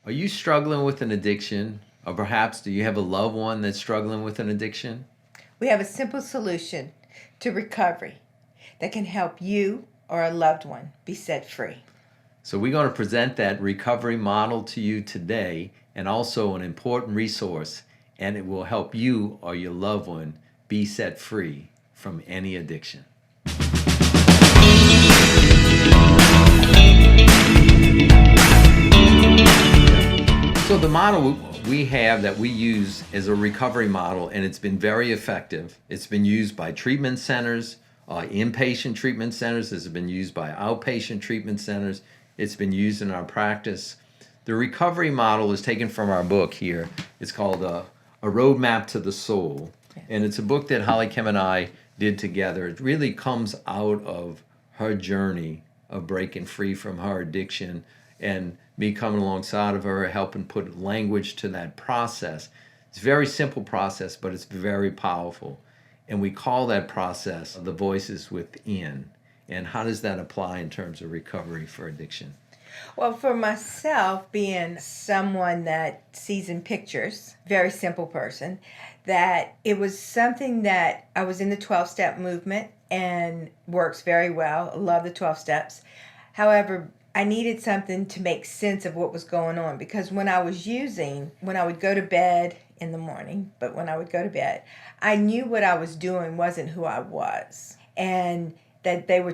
Are you struggling with an addiction? Or perhaps do you have a loved one that's struggling with an addiction? We have a simple solution to recovery that can help you or a loved one be set free. So, we're going to present that recovery model to you today and also an important resource, and it will help you or your loved one be set free from any addiction. So the model we have that we use is a recovery model, and it's been very effective. It's been used by treatment centers, inpatient treatment centers. It's been used by outpatient treatment centers. It's been used in our practice. The recovery model is taken from our book here. It's called A Roadmap to the Soul. And it's a book that HollyKem and I did together. It really comes out of her journey of breaking free from her addiction and me coming alongside of her, helping put language to that process. It's a very simple process, but it's very powerful. And we call that process the voices within. And how does that apply in terms of recovery for addiction? Well, for myself, being someone that sees in pictures, very simple person, that it was something that I was in the 12-step movement and works very well. I love the 12 steps. However, I needed something to make sense of what was going on, because when I would go to bed in the morning, but when I would go to bed, I knew what I was doing wasn't who I was, and that it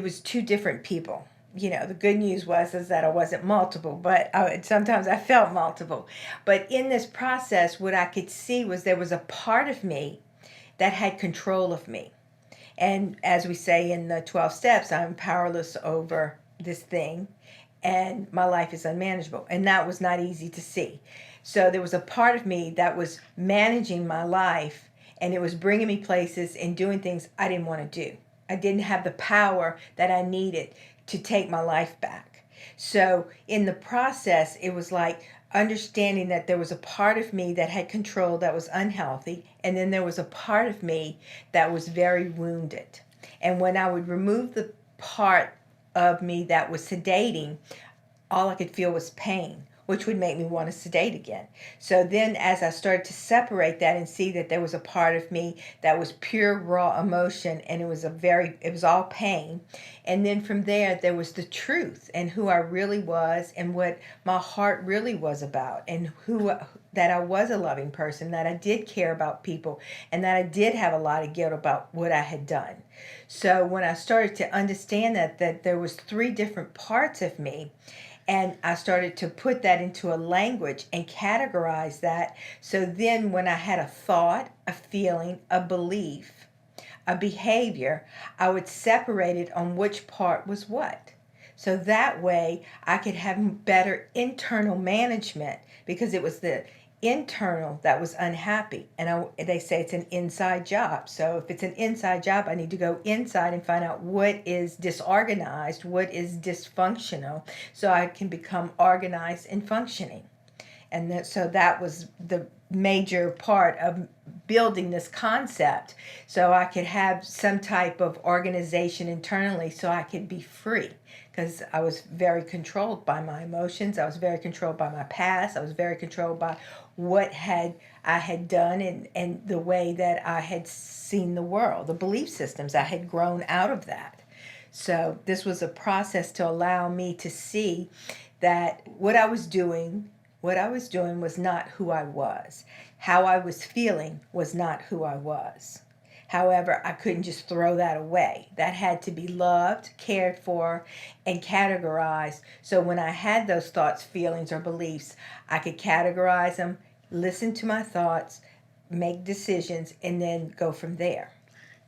was two different people. The good news is that I wasn't multiple, but sometimes I felt multiple. But in this process, what I could see was there was a part of me that had control of me. And as we say in the 12 steps, I'm powerless over this thing, and my life is unmanageable. And that was not easy to see. So there was a part of me that was managing my life, and it was bringing me places and doing things I didn't want to do. I didn't have the power that I needed to take my life back. So in the process, it was like understanding that there was a part of me that had control that was unhealthy, and then there was a part of me that was very wounded. And when I would remove the part of me that was sedating, all I could feel was pain, which would make me want to sedate again. So then as I started to separate that and see that there was a part of me that was pure raw emotion, and it was all pain. And then from there was the truth and who I really was and what my heart really was about, and that I was a loving person, that I did care about people, and that I did have a lot of guilt about what I had done. So when I started to understand that there was three different parts of me, and I started to put that into a language and categorize that. So then when I had a thought, a feeling, a belief, a behavior, I would separate it on which part was what. So that way I could have better internal management, because it was the internal that was unhappy. And they say it's an inside job. So if it's an inside job, I need to go inside and find out what is disorganized, what is dysfunctional, so I can become organized and functioning. And so that was the major part of building this concept, so I could have some type of organization internally so I could be free, because I was very controlled by my emotions. I was very controlled by my past. I was very controlled by what I had done, and the way that I had seen the world, the belief systems. I had grown out of that. So this was a process to allow me to see that what I was doing was not who I was. How I was feeling was not who I was. However, I couldn't just throw that away. That had to be loved, cared for, and categorized. So when I had those thoughts, feelings, or beliefs, I could categorize them, listen to my thoughts, make decisions, and then go from there.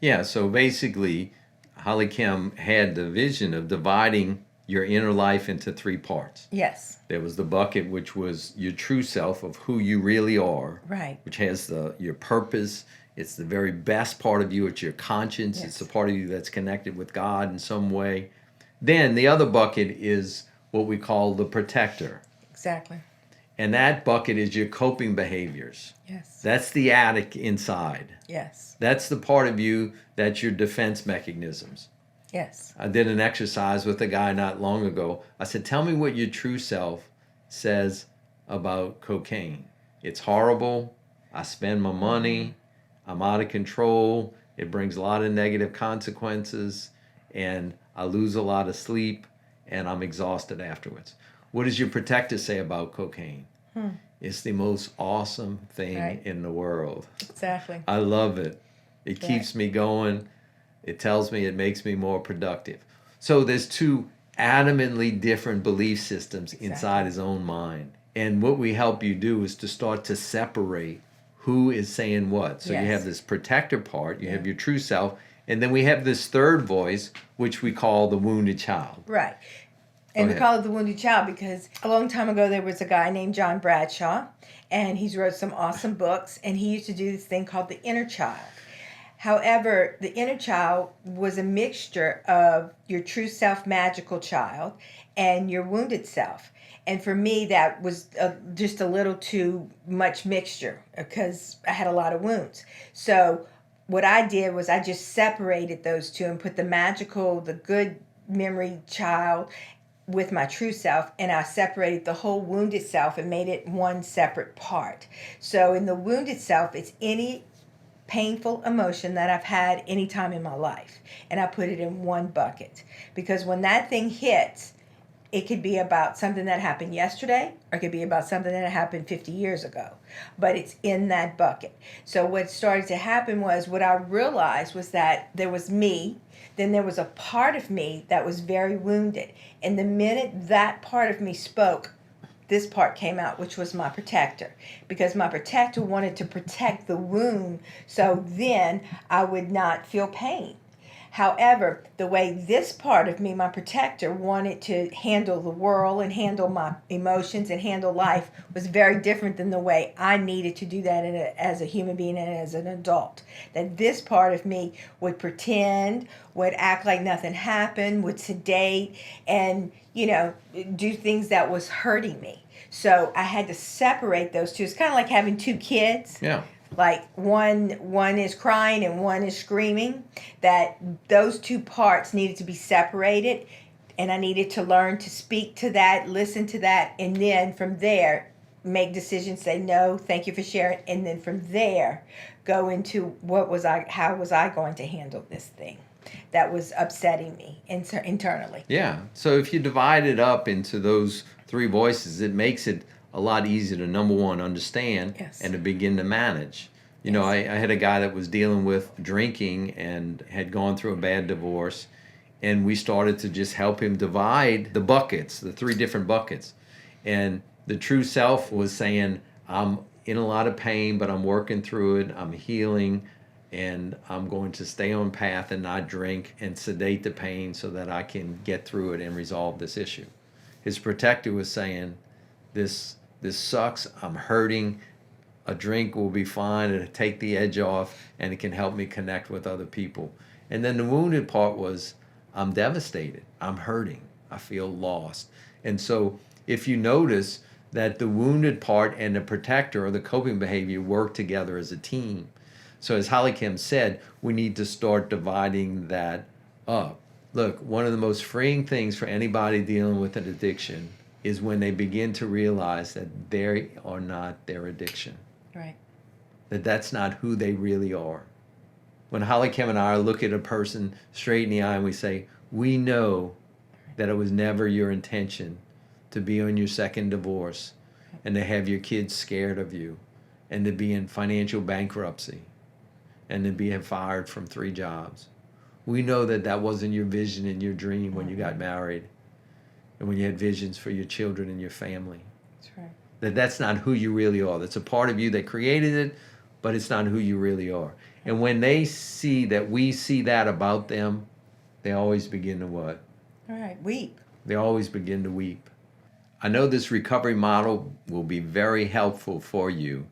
Yeah, so basically, HollyKem had the vision of dividing your inner life into three parts. Yes. There was the bucket, which was your true self of who you really are, Right. which has your purpose. It's the very best part of you. It's your conscience. Yes. It's the part of you that's connected with God in some way. Then the other bucket is what we call the protector. Exactly. And that bucket is your coping behaviors. Yes. That's the addict inside. Yes. That's the part of you that's your defense mechanisms. Yes. I did an exercise with a guy not long ago. I said, tell me what your true self says about cocaine. It's horrible. I spend my money. I'm out of control. It brings a lot of negative consequences, and I lose a lot of sleep, and I'm exhausted afterwards. What does your protector say about cocaine? It's the most awesome thing in the world. Exactly. I love it. It keeps me going. It tells me it makes me more productive. So there's two adamantly different belief systems inside his own mind. And what we help you do is to start to separate who is saying what. So you have this protector part, you have your true self, and then we have this third voice, which we call the wounded child. Right. And we call it the wounded child because a long time ago there was a guy named John Bradshaw, and he's wrote some awesome books, and he used to do this thing called the inner child. However, the inner child was a mixture of your true self, magical child, and your wounded self. And for me, that was just a little too much mixture because I had a lot of wounds. So what I did was I just separated those two and put the magical, the good memory child with my true self, and I separated the whole wounded self and made it one separate part. So in the wounded self, it's any painful emotion that I've had any time in my life, and I put it in one bucket. Because when that thing hits, it could be about something that happened yesterday, or it could be about something that happened 50 years ago. But it's in that bucket. So what started to happen was, what I realized was that there was me, then there was a part of me that was very wounded. And the minute that part of me spoke, this part came out, which was my protector. Because my protector wanted to protect the wound, so then I would not feel pain. However, the way this part of me, my protector, wanted to handle the world and handle my emotions and handle life was very different than the way I needed to do that as a human being and as an adult. That this part of me would pretend, would act like nothing happened, would sedate, and, do things that was hurting me. So I had to separate those two. It's kind of like having two kids. Yeah. Like one is crying and one is screaming, that those two parts needed to be separated, and I needed to learn to speak to that, listen to that, and then from there make decisions, say no, thank you for sharing, and then from there go into how was I going to handle this thing that was upsetting me internally. Yeah. So if you divide it up into those three voices, it makes it a lot easier to, number one, understand and to begin to manage. I had a guy that was dealing with drinking and had gone through a bad divorce, and we started to just help him divide the buckets, the three different buckets. And the true self was saying, I'm in a lot of pain, but I'm working through it, I'm healing, and I'm going to stay on path and not drink and sedate the pain so that I can get through it and resolve this issue. His protector was saying, this sucks, I'm hurting, a drink will be fine, it'll take the edge off, and it can help me connect with other people. And then the wounded part was, I'm devastated, I'm hurting, I feel lost. And so if you notice that the wounded part and the protector or the coping behavior work together as a team. So as HollyKem said, we need to start dividing that up. Look, one of the most freeing things for anybody dealing with an addiction is when they begin to realize that they are not their addiction. Right. That's not who they really are. When HollyKem and I look at a person straight in the eye and we say, we know that it was never your intention to be on your second divorce and to have your kids scared of you and to be in financial bankruptcy and to be fired from 3 jobs. We know that that wasn't your vision and your dream when you got married and when you had visions for your children and your family. That's right. That's not who you really are. That's a part of you that created it, but it's not who you really are. And when they see that we see that about them, they always begin to what? All right, weep. They always begin to weep. I know this recovery model will be very helpful for you.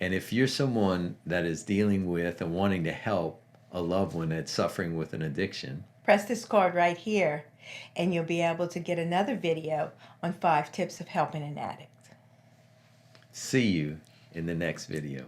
And if you're someone that is dealing with and wanting to help a loved one that's suffering with an addiction, press this card right here, and you'll be able to get another video on 5 tips of helping an addict. see you in the next video.